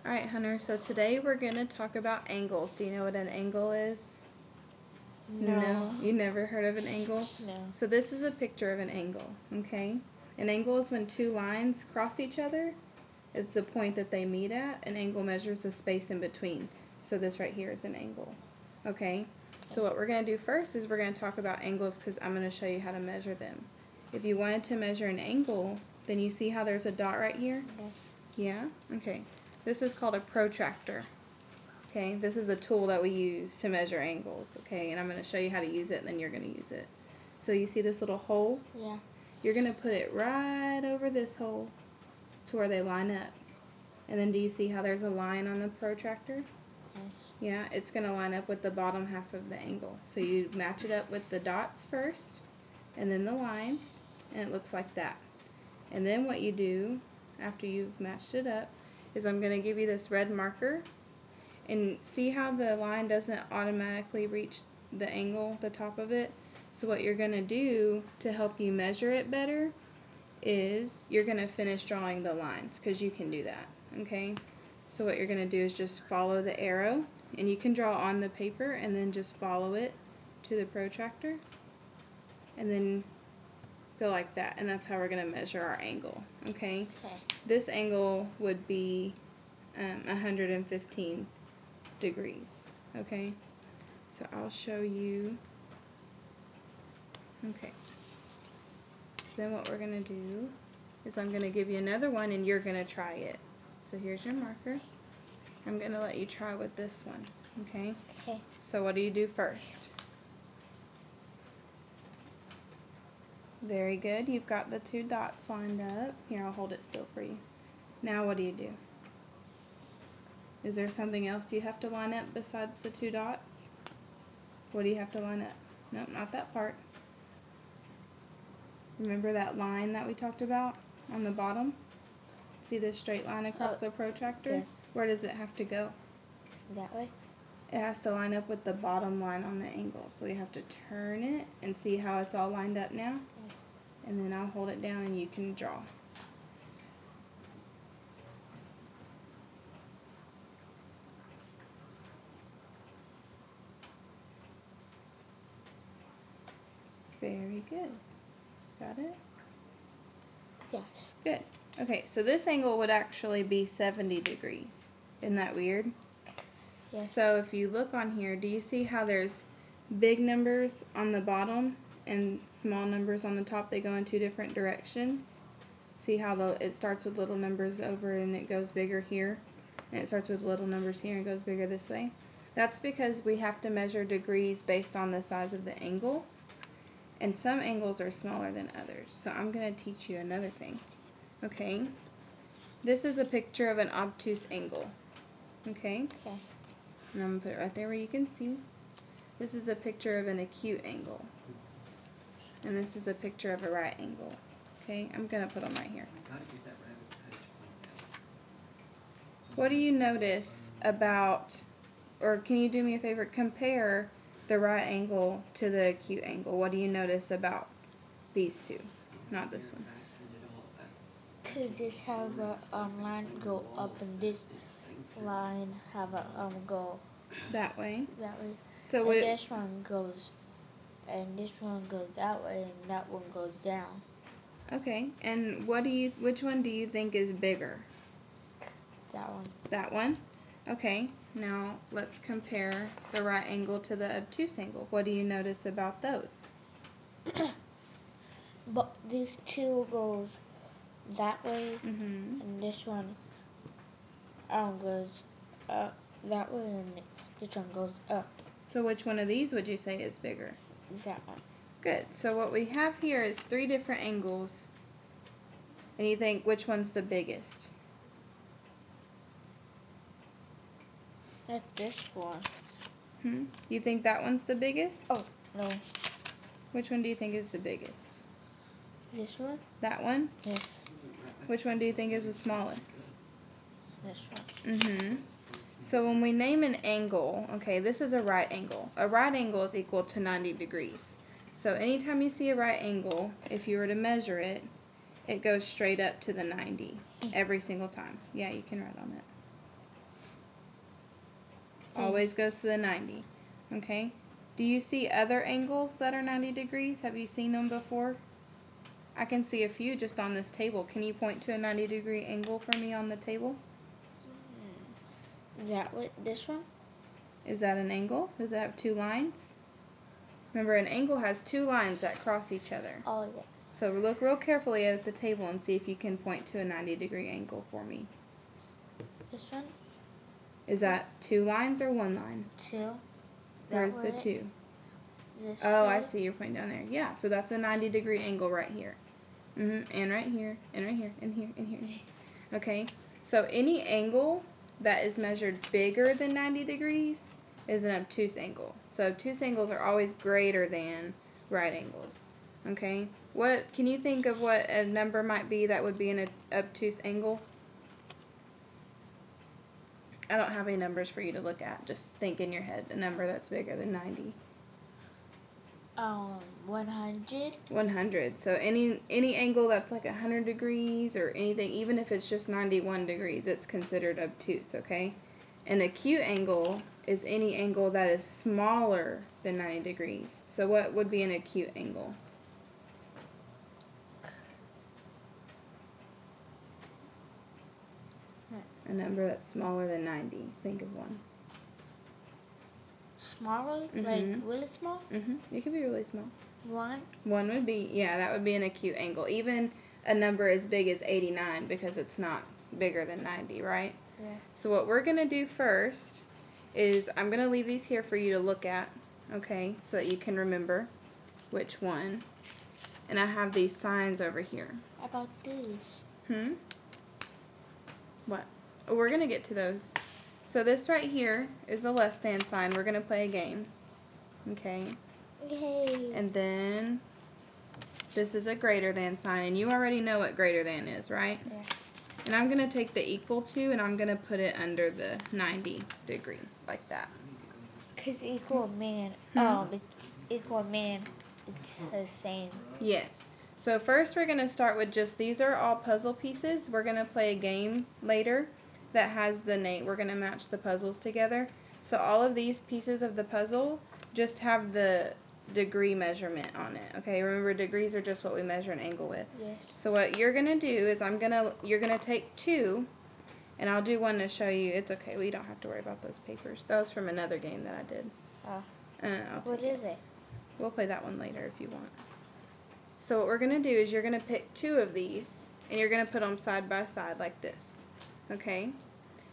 Alright, Hunter, so today we're going to talk about angles. Do you know what an angle is? No. You never heard of an angle? No. So this is a picture of an angle, okay? An angle is when two lines cross each other. It's the point that they meet at. An angle measures the space in between. So this right here is an angle, okay? So what we're going to do first is we're going to talk about angles because I'm going to show you how to measure them. If you wanted to measure an angle, then you see how there's a dot right here? Yes. Yeah? Okay. This is called a protractor. Okay, this is a tool that we use to measure angles, okay, and I'm going to show you how to use it and then you're going to use it. So you see this little hole? Yeah. You're going to put it right over this hole to where they line up. And then do you see how there's a line on the protractor? Yes. Yeah, it's going to line up with the bottom half of the angle. So you match it up with the dots first and then the lines, and it looks like that. And then what you do after you've matched it up is I'm going to give you this red marker, and see how the line doesn't automatically reach the angle, the top of it? So what you're going to do to help you measure it better is you're going to finish drawing the lines, because you can do that, okay? So what you're going to do is just follow the arrow, and you can draw on the paper and then just follow it to the protractor, and then go like that, and that's how we're going to measure our angle, okay? Okay. This angle would be 115 degrees, okay? So I'll show you. Okay. Then what we're going to do is I'm going to give you another one and you're going to try it. So here's your marker. I'm going to let you try with this one, okay? Okay. So what do you do first? Very good. You've got the two dots lined up. Here, I'll hold it still for you. Now what do you do? Is there something else you have to line up besides the two dots? What do you have to line up? Nope, not that part. Remember that line that we talked about on the bottom? See this straight line across the protractor? Yes. Where does it have to go? That way? It has to line up with the bottom line on the angle. So you have to turn it and see how it's all lined up now? Yes. And then I'll hold it down and you can draw. Very good. Got it? Yes. Good. Okay, so this angle would actually be 70 degrees. Isn't that weird? Yes. So if you look on here, do you see how there's big numbers on the bottom and small numbers on the top? They go in two different directions. See how it starts with little numbers over and it goes bigger here, and it starts with little numbers here and goes bigger this way? That's because we have to measure degrees based on the size of the angle, and some angles are smaller than others. So I'm going to teach you another thing. Okay, this is a picture of an obtuse angle. Okay? Okay. And I'm going to put it right there where you can see. This is a picture of an acute angle. And this is a picture of a right angle. Okay, I'm going to put them right here. What do you notice about, or can you do me a favor, compare the right angle to the acute angle? What do you notice about these two? Not this one. Because this have a line go up and this line have a go That way. that way. So And this one goes that way and that one goes down. okay, and which one do you think is bigger? That one. That one? Okay, now let's compare the right angle to the obtuse angle. What do you notice about those? But these two goes that way, Mm-hmm. and this one goes that way, and this one goes up. So which one of these would you say is bigger? That one. Good. So what we have here is three different angles. And you think which one's the biggest? That's this one. You think that one's the biggest? Oh, no. Which one do you think is the biggest? This one? That one? Yes. Which one do you think is the smallest? This one. So when we name an angle, okay, this is a right angle. A right angle is equal to 90 degrees. So anytime you see a right angle, if you were to measure it, it goes straight up to the 90 every single time. Yeah, you can write on it. Always goes to the 90. Okay? Do you see other angles that are 90 degrees? Have you seen them before? I can see a few just on this table. Can you point to a 90-degree angle for me on the table? Is that what, this one? Is that an angle? Does it have two lines? Remember, an angle has two lines that cross each other. Oh, yeah. So look real carefully at the table and see if you can point to a 90-degree angle for me. This one? Is that two lines or one line? Two. Where's the two? This Oh, way? I see. You're pointing down there. Yeah, so that's a 90-degree angle right here. And right here, and right here, and here, and here, and here. Okay, so any angle that is measured bigger than 90 degrees is an obtuse angle. So obtuse angles are always greater than right angles. Okay, what can you think of what a number might be that would be an obtuse angle? I don't have any numbers for you to look at. Just think in your head a number that's bigger than 90. 100. 100. So any angle that's like 100 degrees or anything, even if it's just 91 degrees, it's considered obtuse, okay? An acute angle is any angle that is smaller than 90 degrees. So what would be an acute angle? A number that's smaller than 90. Think of one. Smaller? Like really small? It could be really small. One? One would be, yeah, that would be an acute angle. Even a number as big as 89 because it's not bigger than 90, right? Yeah. So what we're going to do first is I'm going to leave these here for you to look at, okay, so that you can remember which one. And I have these signs over here. How about this? What? Oh, we're going to get to those. So this right here is a less than sign. We're going to play a game. Okay? Yay. And then this is a greater than sign. And you already know what greater than is, right? Yeah. And I'm going to take the equal to and I'm going to put it under the 90 degree, like that. Because equal mean, it's equal mean, it's the same. Yes. So first we're going to start with just, these are all puzzle pieces. We're going to play a game later that has the name. We're going to match the puzzles together. So all of these pieces of the puzzle just have the degree measurement on it. Okay, remember degrees are just what we measure an angle with. Yes. So what you're going to do is you're going to take two, and I'll do one to show you. It's okay, we don't have to worry about those papers. That was from another game that I did. What is it? We'll play that one later if you want. So what we're going to do is you're going to pick two of these, and you're going to put them side by side like this. Okay?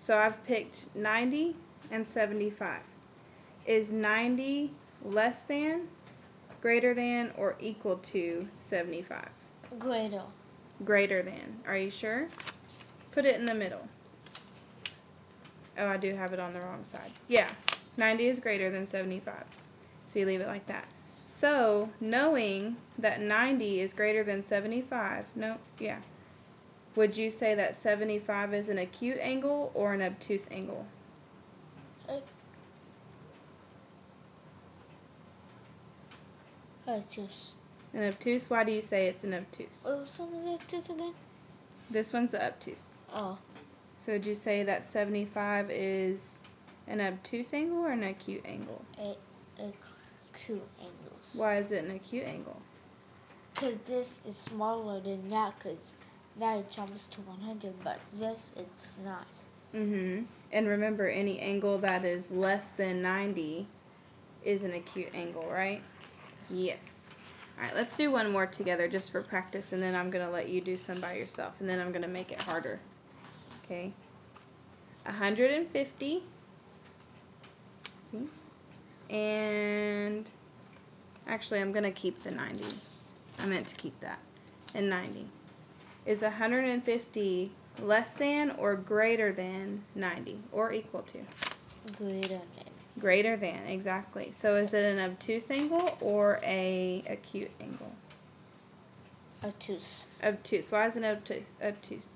So I've picked 90 and 75. Is 90 less than, greater than, or equal to 75? Greater. Greater than. Are you sure? Put it in the middle. Oh, I do have it on the wrong side. Yeah, 90 is greater than 75. So you leave it like that. So, knowing that 90 is greater than 75, would you say that 75 is an acute angle or an obtuse angle? Obtuse. An obtuse? Why do you say it's an obtuse? Oh, something like this again? This one's the obtuse. Oh. So would you say that 75 is an obtuse angle or an acute angle? Acute angles. Why is it an acute angle? Because this is smaller than that, because that it jumps to 100, but this, it's not. And remember, any angle that is less than 90 is an acute angle, right? Yes. Alright, let's do one more together just for practice, and then I'm going to let you do some by yourself, and then I'm going to make it harder. Okay? 150. See? And actually, I'm going to keep the 90. I meant to keep that. And 90. Is 150 less than or greater than 90? Or equal to? Greater than. Greater than, exactly. So is it an obtuse angle or a acute angle? Obtuse. Obtuse. Why is it obtuse?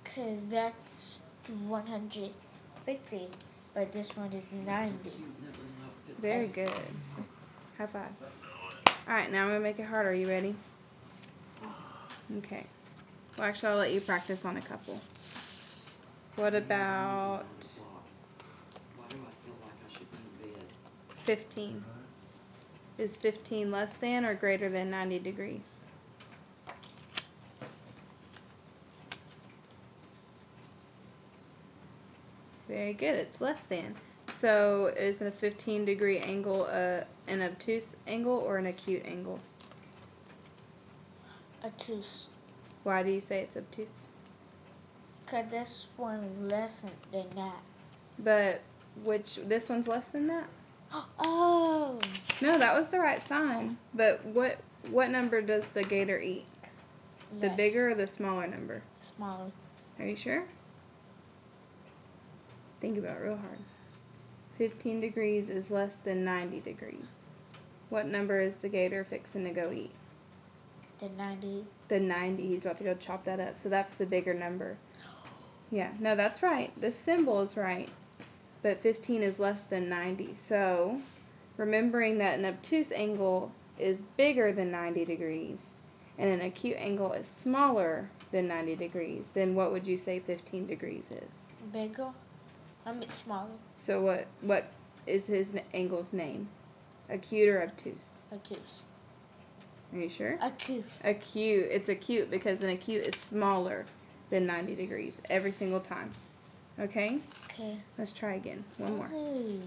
Because that's 150, but this one is 90. Very good. High five. Alright, now I'm going to make it harder. Are you ready? Okay. Well, actually, I'll let you practice on a couple. What about 15. Is 15 less than or greater than 90 degrees? Very good, it's less than. So is a 15-degree angle an obtuse angle or an acute angle? Obtuse. Why do you say it's obtuse? Because this one is less than that. But this one's less than that? Oh! No, that was the right sign. But what number does the gator eat? The Less. bigger or the smaller number? Smaller. Are you sure? Think about it real hard. 15 degrees is less than 90 degrees. What number is the gator fixing to go eat? The 90. The 90. He's about to go chop that up. So that's the bigger number. Yeah, no, that's right. The symbol is right. But 15 is less than 90. So remembering that an obtuse angle is bigger than 90 degrees and an acute angle is smaller than 90 degrees, then what would you say 15 degrees is? Bigger? I mean smaller. So what is his angle's name? Acute or obtuse? Obtuse. Are you sure? Obtuse. Acute. It's acute because an acute is smaller than 90 degrees every single time. Okay? Okay. Let's try again. One more. Ooh.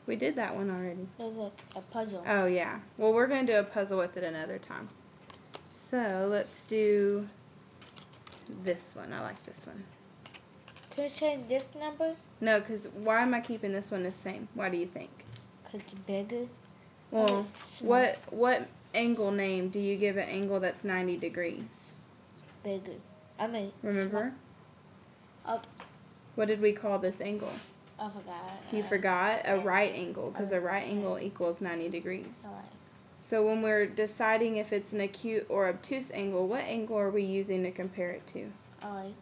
We did that one already. There's a puzzle. Oh, yeah. Well, we're going to do a puzzle with it another time. So, let's do this one. I like this one. Can you change this number? No, because why am I keeping this one the same? Why do you think? Because it's bigger. Well, what angle name do you give an angle that's 90 degrees? Bigger. I mean, Remember? Oh, What did we call this angle? I forgot. You forgot? A right angle, because a right angle equals 90 degrees. Alright. So when we're deciding if it's an acute or obtuse angle, what angle are we using to compare it to? Alright.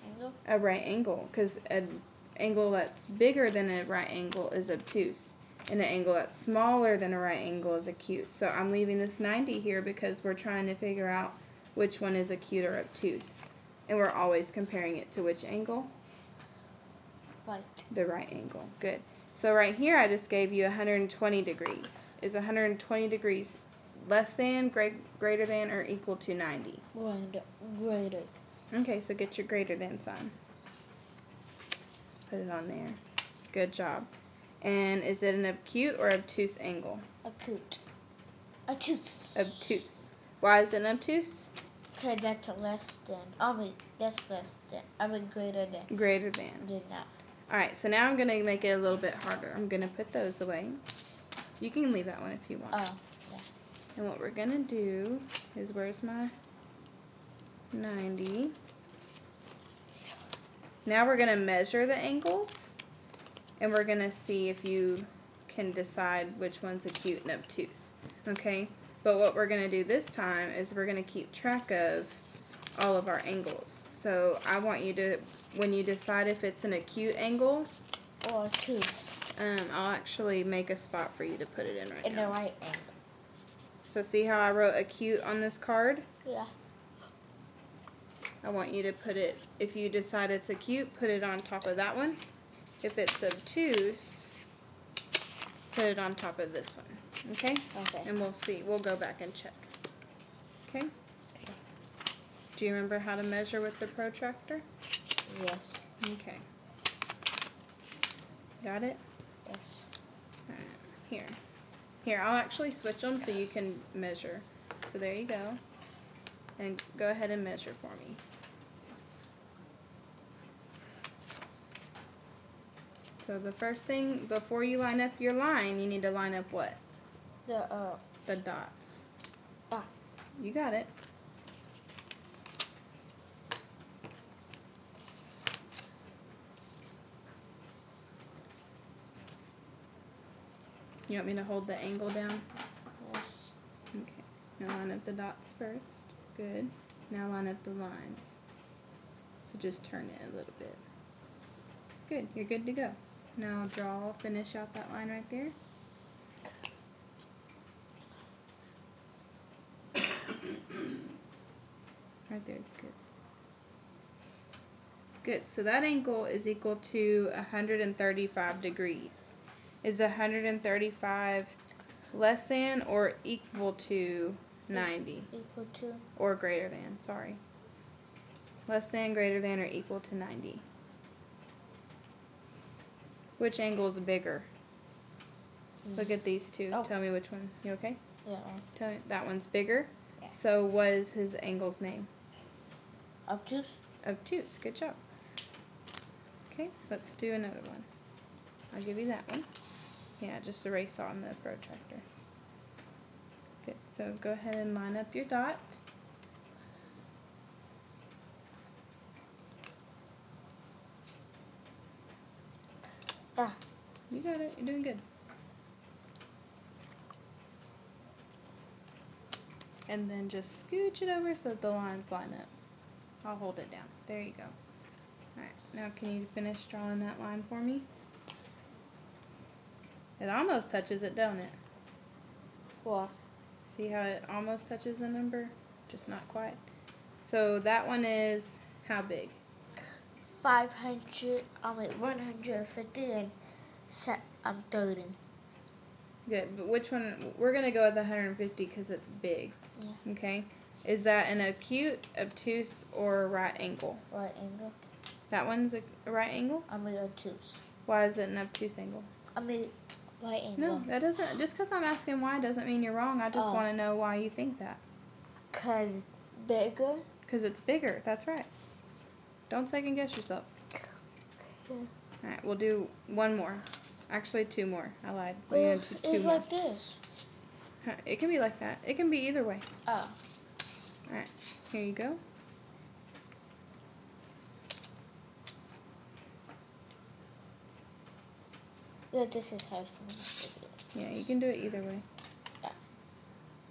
Angle? A right angle, because an angle that's bigger than a right angle is obtuse, and an angle that's smaller than a right angle is acute. So I'm leaving this 90 here because we're trying to figure out which one is acute or obtuse. And we're always comparing it to which angle? Right. The right angle. Good. So right here I just gave you 120 degrees. Is 120 degrees less than, greater than, or equal to 90? Greater. Okay, so get your greater than sign. Put it on there. Good job. And is it an acute or obtuse angle? Acute. Obtuse. Obtuse. Why is it obtuse? Okay, that's a less than. I mean, that's less than. I mean, greater than. Greater than. Did not. Alright, so now I'm going to make it a little bit harder. I'm going to put those away. You can leave that one if you want. Oh, yeah. And what we're going to do is, where's my 90? Now we're going to measure the angles. And we're going to see if you can decide which one's acute and obtuse. Okay? But what we're going to do this time is we're going to keep track of all of our angles. So I want you to, when you decide if it's an acute angle, Or obtuse. I'll actually make a spot for you to put it in right In now. the right angle. So see how I wrote acute on this card? Yeah. I want you to put it, if you decide it's acute, put it on top of that one. If it's obtuse, put it on top of this one. Okay? Okay. And we'll see. We'll go back and check. Okay? Do you remember how to measure with the protractor? Yes. Okay. Got it? Yes. Alright. Here. Here, I'll actually switch them so you can measure. So there you go. And go ahead and measure for me. So the first thing, before you line up your line, you need to line up what? The dots. Ah. You got it. You want me to hold the angle down? Yes. Okay. Now line up the dots first. Good. Now line up the lines. So just turn it a little bit. Good. You're good to go. Now finish out that line right there. Right there is good. Good. So that angle is equal to 135 degrees. Is 135 less than or equal to 90? Equal to. Or greater than, sorry. Less than, greater than, or equal to 90. Which angle is bigger? Look at these two. Oh. Tell me which one. You okay? Yeah. Tell me that one's bigger. Yes. So what is his angle's name? Obtuse. Obtuse. Good job. Okay, let's do another one. I'll give you that one. Yeah, just erase on the protractor. Good. So go ahead and line up your dot. Ah. You got it. You're doing good. And then just scooch it over so that the lines line up. I'll hold it down. There you go. Alright, now can you finish drawing that line for me? It almost touches it, don't it? What? See how it almost touches the number? Just not quite. So that one is how big? 150 and 30. Good, but which one? We're going to go with 150 because it's big. Yeah. Okay. Is that an acute, obtuse, or right angle? Right angle. That one's a right angle? Obtuse. Why is it an obtuse angle? Right angle. No, that doesn't. Just because I'm asking why doesn't mean you're wrong. I just want to know why you think that. 'Cause bigger. Because it's bigger. That's right. Don't second guess yourself. Yeah. All right, we'll do one more. Actually, two more. I lied. We're going to do two It's more. like this. It can be like that. It can be either way. Oh. All right, here you go. Yeah, this is hard for me. Yeah, you can do it either way. Yeah.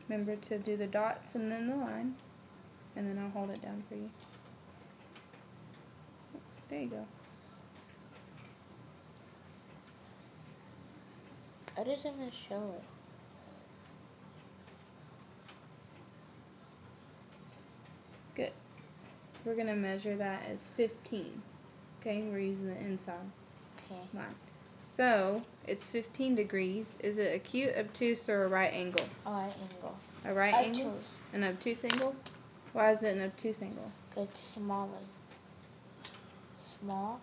Remember to do the dots and then the line, and then I'll hold it down for you. There you go. I just want to show it. Good. We're going to measure that as 15. Okay, we're using the inside line. So, it's 15 degrees. Is it acute, obtuse, or a right angle? A right angle. A right angle? Obtuse. An obtuse angle? Why is it an obtuse angle? It's smaller. Small?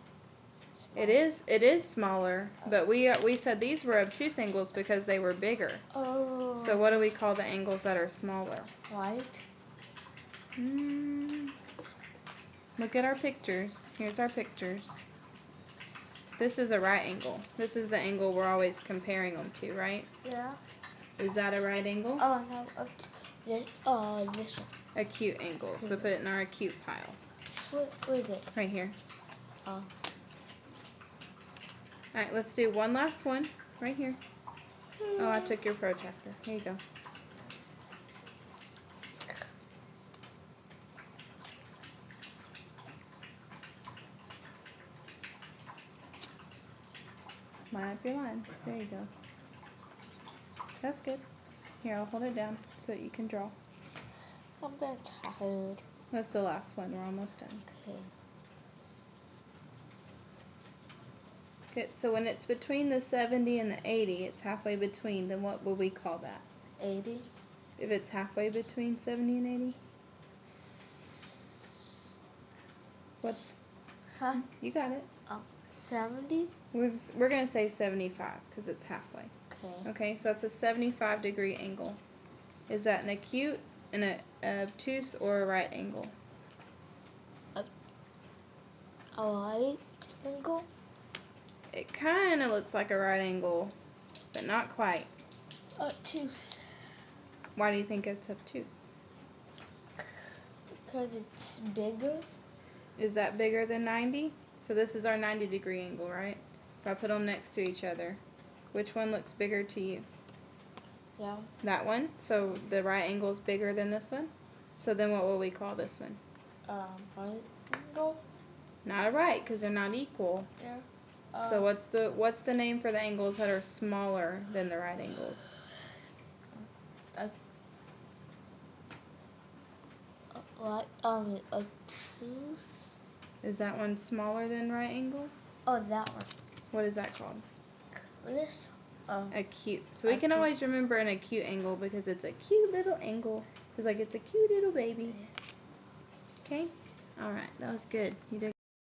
It is smaller, but we said these were obtuse angles because they were bigger. Oh. So what do we call the angles that are smaller? Right? Look at our pictures. Here's our pictures. This is a right angle. This is the angle we're always comparing them to, right? Yeah. Is that a right angle? Oh, no. This one. Acute angle. So put it in our acute pile. Where is it? Right here. Oh. Alright, let's do one last one. Right here. Oh, I took your protractor. Here you go. Line up your lines. There you go. That's good. Here, I'll hold it down so that you can draw. I'm getting tired. That's the last one. We're almost done. Okay. Good. So when it's between the 70 and the 80, it's halfway between, then what will we call that? 80. If it's halfway between 70 and 80? What's... Huh? You got it. 70? We're going to say 75 because it's halfway. Okay. Okay, so that's a 75-degree angle. Is that an acute, an obtuse, or a right angle? A right angle? It kind of looks like a right angle, but not quite. Obtuse. Why do you think it's obtuse? Because it's bigger. Is that bigger than 90? So this is our 90-degree angle, right? If I put them next to each other, which one looks bigger to you? Yeah. That one? So the right angle is bigger than this one? So then what will we call this one? Right angle? Not a right, because they're not equal. Yeah. So what's the name for the angles that are smaller than the right angles? Obtuse. Is that one smaller than right angle? Oh, that one. What is that called? This acute. So we can always remember an acute angle because it's a cute little angle. It's like it's a cute little baby. Okay? Alright, that was good. You did